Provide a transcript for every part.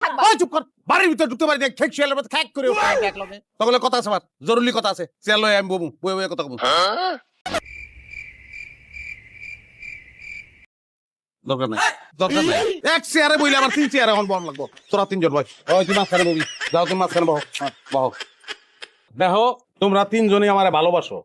থাকবা। ওই চুপ কর, বাড়ির ভিতর ঢুকতে পারি না, খেক শিয়ালের মতো খ্যাক করে তখন কথা আছে আমার, জরুরি কথা আছে, চেয়ার লয়ে আমি বমু, বয়ে বয়ে কথা বলবো। দরকার নাই, দরকার নাই, এক চেয়ারে বইলে আমার 3 চেয়ারে এখন বম লাগবো, তোরা 3 জন বয়। ওই তুই মাঝখানে ববি, যাও তুমি মাঝখানে বহ, বহ। দেখো তোমরা 3 জনই আমারে ভালোবাসো,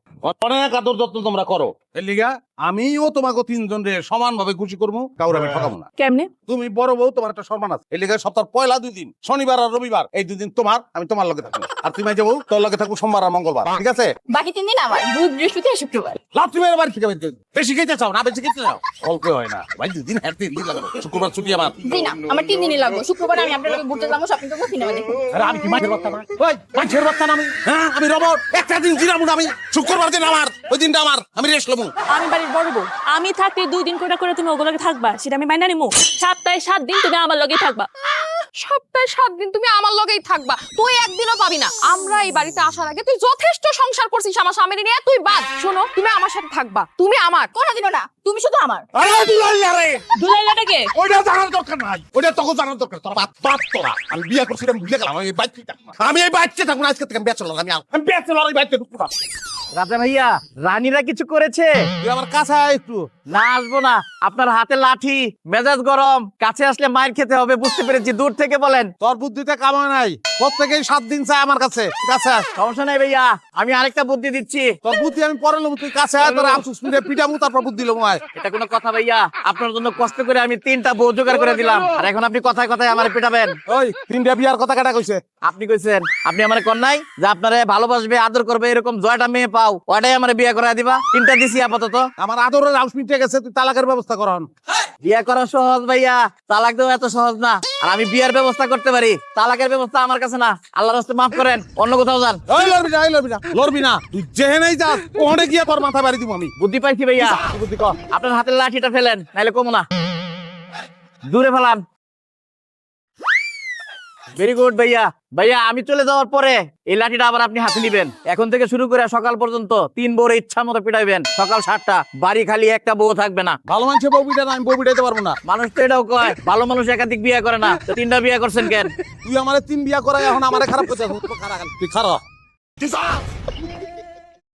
অনেক আদর যত্ন তোমরা করো, এর লিগা আমিও তোমাকে 3 জন রে সমান ভাবে খুশি করবো, কাউরে আমি ঠকাবো না। কেমনে? তুমি বড় বউ, তোমার একটা সম্মান আছে, এর লিগা সপ্তাহের পয়লা 2 দিন, শনিবার আর রবিবার, এই 2 দিন তোমার, আমি তোমার লগে থাকবো, আর তুমি যাবো তোর লগে থাকবো সোমবার আর মঙ্গলবার, ঠিক আছে? বাকি 3 দিন আমার, বুধ বৃহস্পতি আর শুক্রবার। লাভ তুমি বাড়ি থেকে বেশি খেতে চাও না, বেশি খেতে চাও অল্প হয় না ভাই, 2 দিন হাঁটতে দিন লাগবে, শুক্রবার ছুটি আমার। জি না, আমার 3 দিনই লাগবে। শুক্রবার আমি আপনার লগে ঘুরতে যাবো, শপিং করবো, সিনেমা দেখবো। আরে আমি কি মাছের বাচ্চা না? ওই মাছের বাচ্চা না আমি, হ্যাঁ আমি রবট, একটা দিন জিরামু না আমি, শুক্রবার দিন আমার, ওই দিনটা আমার, আমি রেস্ট লমু। আমি বাড়ির বড় বউ, আমি থাকতে 2 দিন করে করে তুমি ওগুলোকে থাকবা, সেটা আমি মাইনা নিমু। সপ্তাহে 7 দিন তুমি আমার লগেই থাকবা। সপ্তাহে 7 দিন তুমি আমার লগেই থাকবা, তুই একদিনও পাবি না। আমরা এই বাড়িতে আসার আগে তুই যথেষ্ট সংসার করছিস আমার স্বামীর নিয়ে, তুই বাদ। শোনো, তুমি আমার সাথে থাকবা, তুমি আমার, কোনোদিনও না, তুমি শুধু আমার। আরে দুলাইয়া রে, দুলাইলাটাকে ওইটা জানার দরকার নাই, ওইটা তোকে জানার দরকার, তোর বাপ তোরা, আমি বিয়ে করছি, আমি ভুলে গেলাম, আমি এই বাচ্চা থাকবো না, আমি এই বাচ্চা থাকবো না, আজকে থেকে আমি ব্যাচেলর, আমি ব্যাচেলর, এই বাচ্চা ঢুকবো না। রাজা ভাইয়া, রানীরা কিছু করেছে? তুই আমার কাছে আয় একটু। না, আসবো না। আপনার হাতে লাঠি, মেজাজ গরম, কাছে আসলে মায়ের খেতে হবে, বুঝতে পেরেছি। দূর থেকে বলেন। তোর বুদ্ধিতে কাম হয় নাই, প্রত্যেকেই 7 দিন চায় আমার কাছে, কাছে আয়। সমস্যা নাই ভাইয়া, আমি আরেকটা বুদ্ধি দিচ্ছি। তোর বুদ্ধি আমি পরে নেবো, তুই কাছে আয়, তোর আফসোস মিলে পিটামু, তারপর বুদ্ধি লমু আয়। এটা কোনো কথা ভাইয়া? আপনার জন্য কষ্ট করে আমি 3টা বউ জোগাড় করে দিলাম, আর এখন আপনি কথায় কথায় আমার পিটাবেন? ওই 3টা বিয়ার কথা কাটা কইছে? আপনি কইছেন, আপনি আমার কন নাই যে আপনারে ভালোবাসবে, আদর করবে, এরকম জয়টা মেয়ে পাও, ওটাই আমার বিয়ে করায় দিবা। 3টা দিছি আপাতত। আমার আদরের হাউস মিটে গেছে, তুই তালাকের ব্যবস্থা কর। বিয়ে করা সহজ ভাইয়া, তালাক দেওয়া এত সহজ না। আর আমি বিয়ের ব্যবস্থা করতে পারি, তালাকের ব্যবস্থা আমার কাছে না। আল্লাহর রাস্তায় মাফ করেন, অন্য কোথাও যান। ওই লড়বি না, লড়বি না, তুই যেহেনেই যাস ওখানে গিয়ে তোর মাথা বাড়ি দিব আমি। বুদ্ধি পাইছি ভাইয়া। কি বুদ্ধি কর? আপনার হাতের লাঠিটা ফেলেন, নাইলে কমো না। দূরে ফেলান। ভেরি গুড ভাইয়া। ভাইয়া, আমি চলে যাওয়ার পরে এই লাঠিটা আবার আপনি হাতে নিবেন। এখন থেকে শুরু করে সকাল পর্যন্ত 3 বউর ইচ্ছা মতো পিটাইবেন। সকাল 7টা, বাড়ি খালি, একটা বউ থাকবে না। ভালো মানুষের বউ পিটা না, আমি বউ পিটাইতে পারবো না। মানুষ তো এটাও কয়, ভালো মানুষ একাধিক বিয়ে করে না। তো 3টা বিয়ে করছেন কেন? তুই আমার 3 বিয়া করাই এখন আমারে খারাপ করতে, তুই খারাপ।